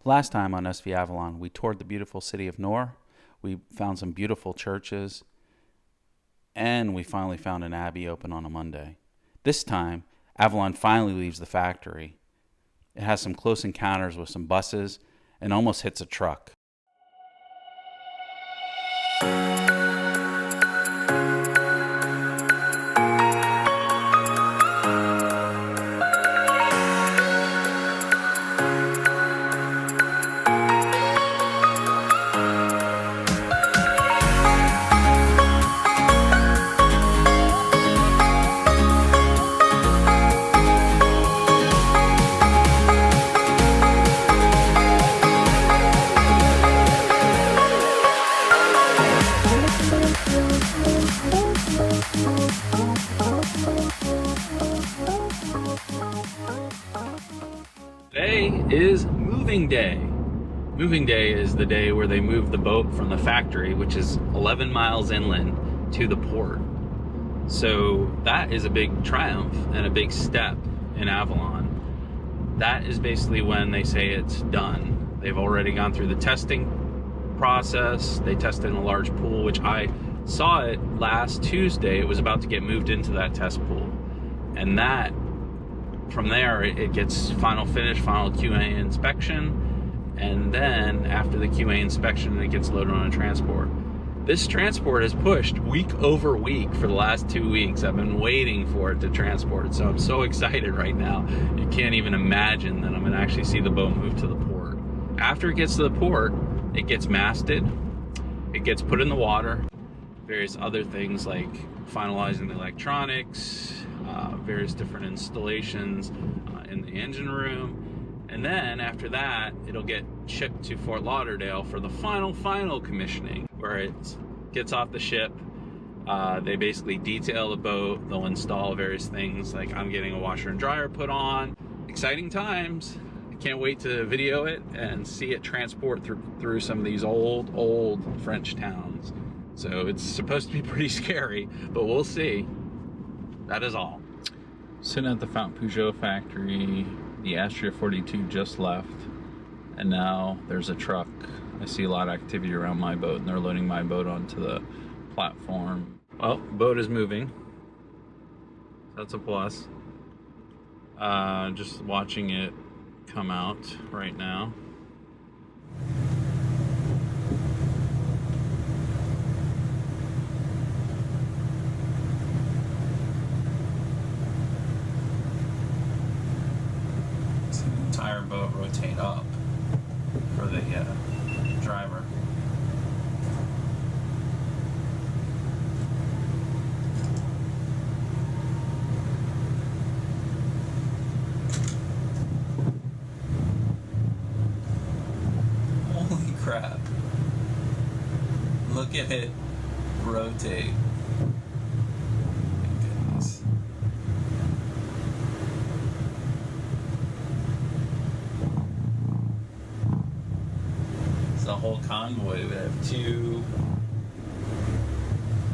Last time on SV Avalon, we toured the beautiful city of Nor. We found some beautiful churches, and we finally found an abbey open on a Monday. This time, Avalon finally leaves the factory. It has some close encounters with some buses and almost hits a truck. Today is moving day. Moving day is the day where they move the boat from the factory, which is 11 miles inland, to the port. So that is a big triumph and a big step in Avalon. That is basically when they say it's done. They've already gone through the testing process. They tested in a large pool, which I saw it last Tuesday. It was about to get moved into that test pool. And that, from there, it gets final finish, final QA inspection, and then after the QA inspection, it gets loaded on a transport. This transport is pushed week over week for the last 2 weeks. I've been waiting for it to transport, so I'm so excited right now. You can't even imagine that I'm gonna actually see the boat move to the port. After it gets to the port, it gets masted, it gets put in the water, various other things like finalizing the electronics, various different installations in the engine room, and then after that it'll get shipped to Fort Lauderdale for the final commissioning, where it gets off the ship. They basically detail the boat, they'll install various things, like I'm getting a washer and dryer put on. Exciting times. I can't wait to video it and see it transport through some of these old French towns. So it's supposed to be pretty scary, but we'll see. That is all. Sitting at the Fountaine Pajot factory, the Astria 42 just left, and now there's a truck. I see a lot of activity around my boat, and they're loading my boat onto the platform. Well, boat is moving. That's a plus. Just watching it come out right now. Entire boat rotate up for the driver. Holy crap. Look at it rotate. The whole convoy. We have 2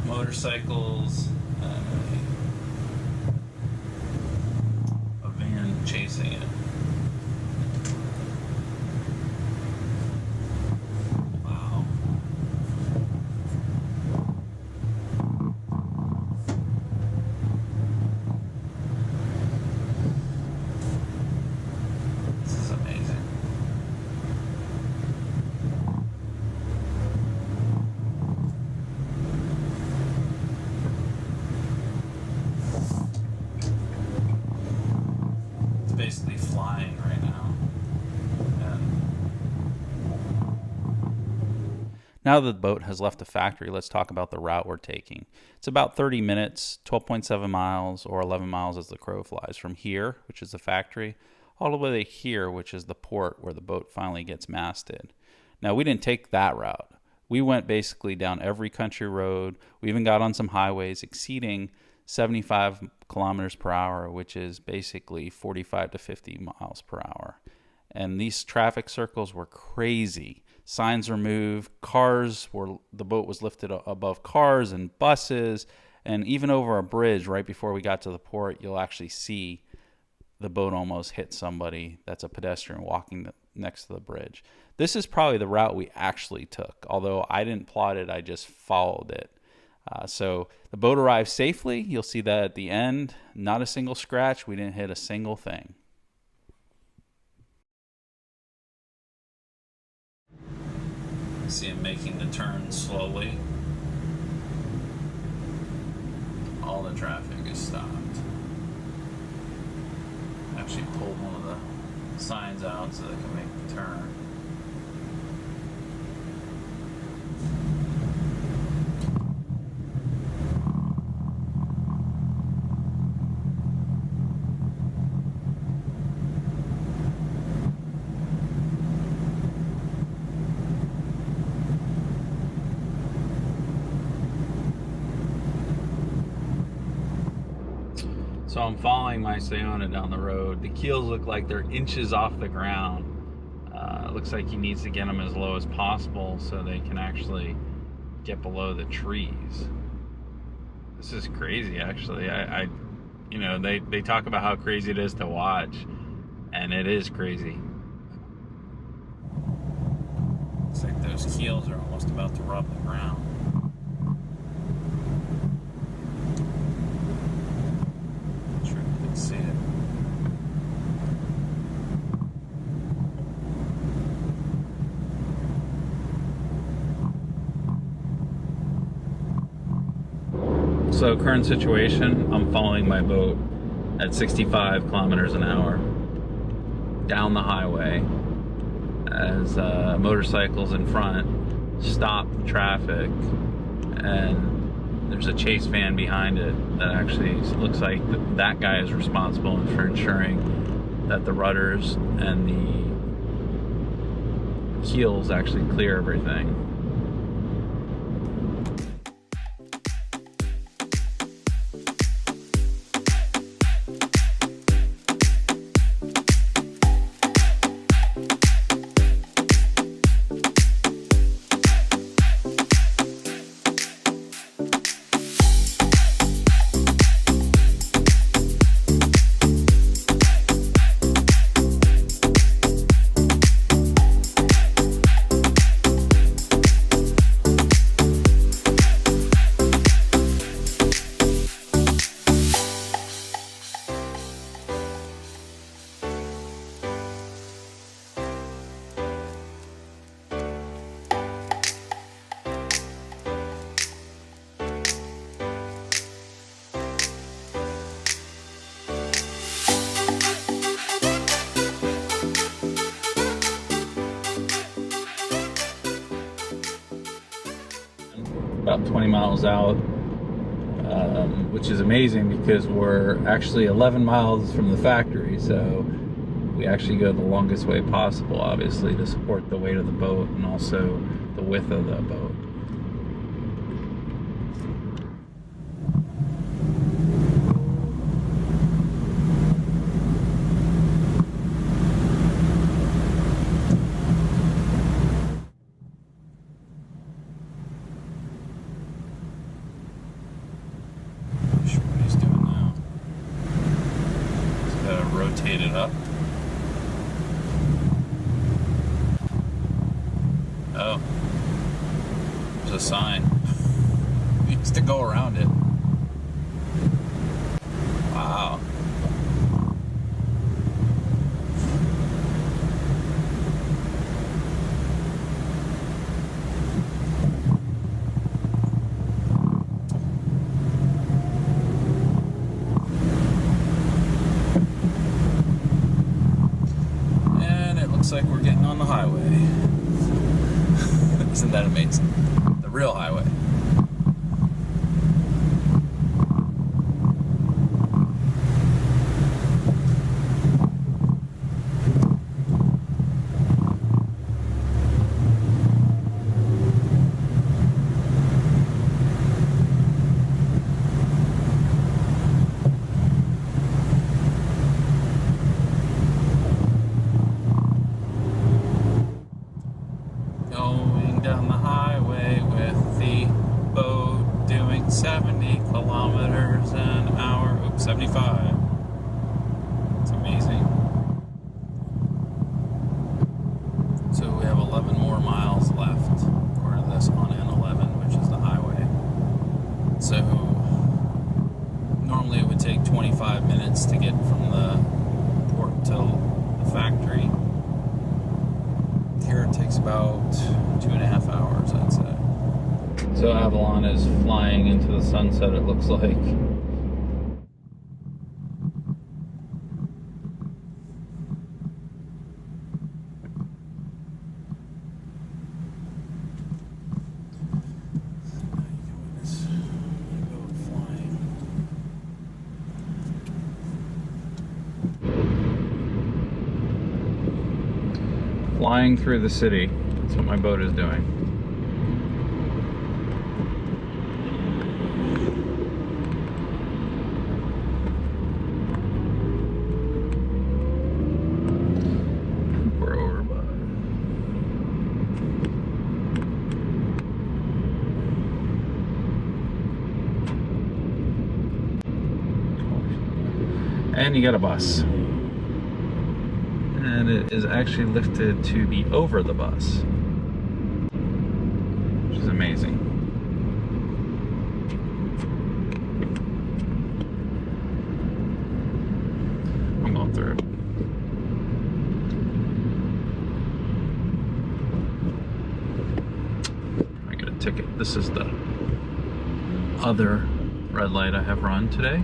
motorcycles, a van chasing it. Wow. This is amazing. Basically flying right now. Now that the boat has left the factory, let's talk about the route we're taking. It's about 30 minutes, 12.7 miles, or 11 miles as the crow flies, from here, which is the factory, all the way to here, which is the port where the boat finally gets masted. Now, we didn't take that route. We went basically down every country road. We even got on some highways exceeding 75 kilometers per hour, which is basically 45 to 50 miles per hour. And these traffic circles were crazy. Signs were moved, the boat was lifted above cars and buses, and even over a bridge right before we got to the port, you'll actually see the boat almost hit somebody that's a pedestrian walking next to the bridge. This is probably the route we actually took, although I didn't plot it, I just followed it. So the boat arrived safely. You'll see that at the end, not a single scratch. We didn't hit a single thing. See him making the turn slowly. All the traffic is stopped. Actually pulled one of the signs out so they can make the turn. So I'm following my Sayona down the road. The keels look like they're inches off the ground. It looks like he needs to get them as low as possible so they can actually get below the trees. This is crazy, actually. You know, they talk about how crazy it is to watch, and it is crazy. Looks like those keels are almost about to rub the ground. See it. So current situation, I'm following my boat at 65 kilometers an hour down the highway as motorcycles in front stop traffic, and there's a chase van behind it that actually looks like that guy is responsible for ensuring that the rudders and the keels actually clear everything. About 20 miles out, which is amazing because we're actually 11 miles from the factory, so we actually go the longest way possible, obviously, to support the weight of the boat and also the width of the boat. Rotate it up. Oh, there's a sign. It needs to go around it. Wow. Looks like we're getting on the highway. Isn't that amazing? The real highway. Down the highway with the boat doing 70 kilometers an hour. Oops, 75. It's amazing. 11 more miles left for this on N11, which is the highway. So normally it would take 25 minutes to get from the port to the factory. Here it takes about 2.5 hours, I'd say. So Avalon is flying into the sunset, it looks like. Flying through the city. That's what my boat is doing. We're over by. And you got a bus. And it is actually lifted to be over the bus, which is amazing. I'm going through. I get a ticket. This is the other red light I have run today.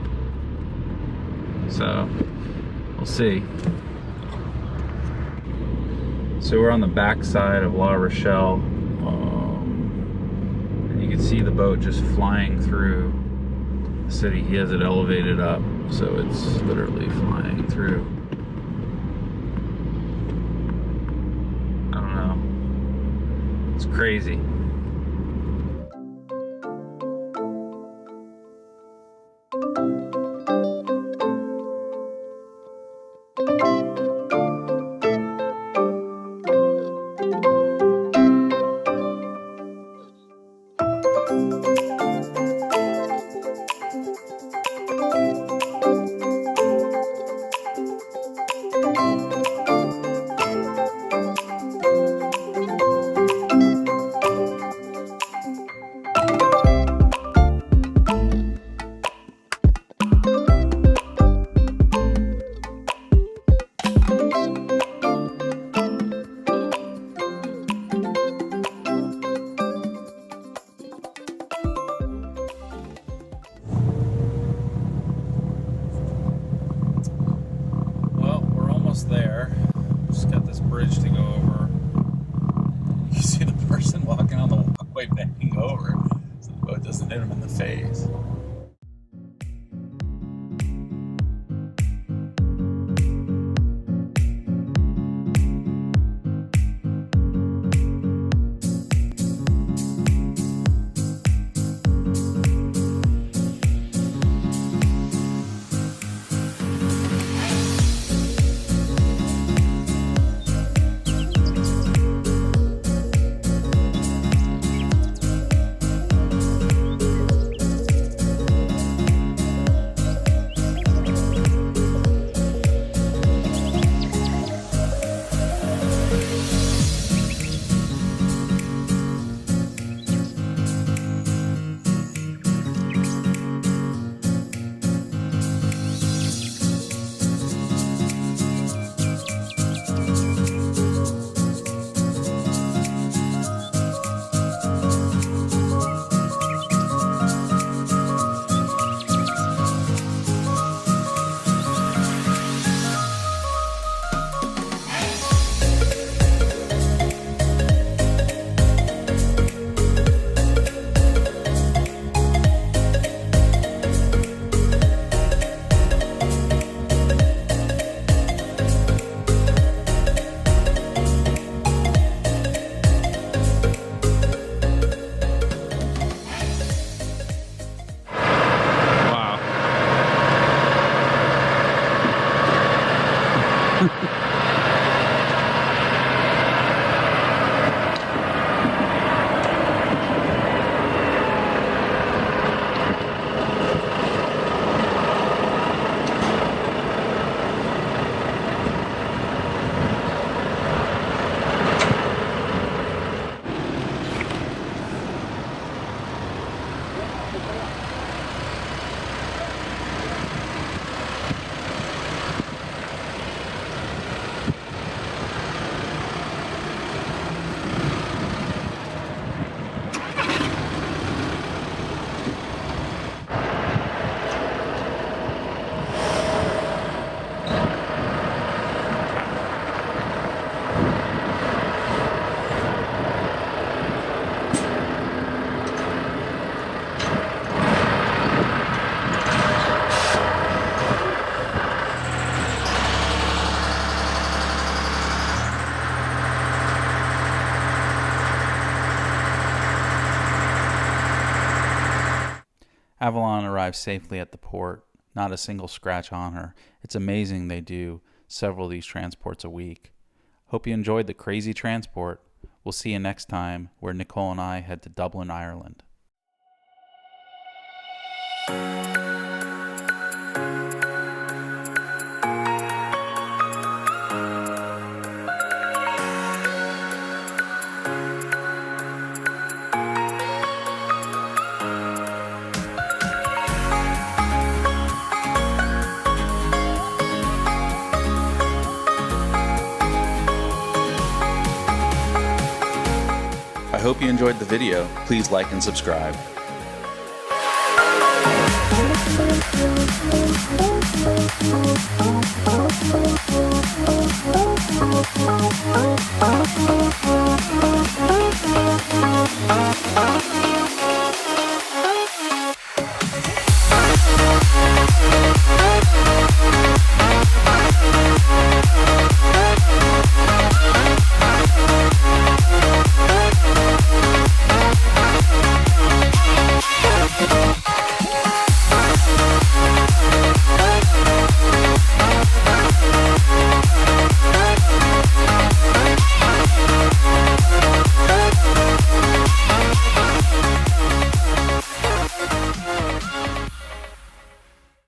So we'll see. So we're on the back side of La Rochelle, and you can see the boat just flying through the city. He has it elevated up, so it's literally flying through. I don't know. It's crazy. There. Just got this bridge to go over. You see the person walking on the walkway bending over so the boat doesn't hit him in the face. Avalon arrived safely at the port, not a single scratch on her. It's amazing they do several of these transports a week. Hope you enjoyed the crazy transport. We'll see you next time, where Nicole and I head to Dublin, Ireland. I hope you enjoyed the video. Please like and subscribe. Oh,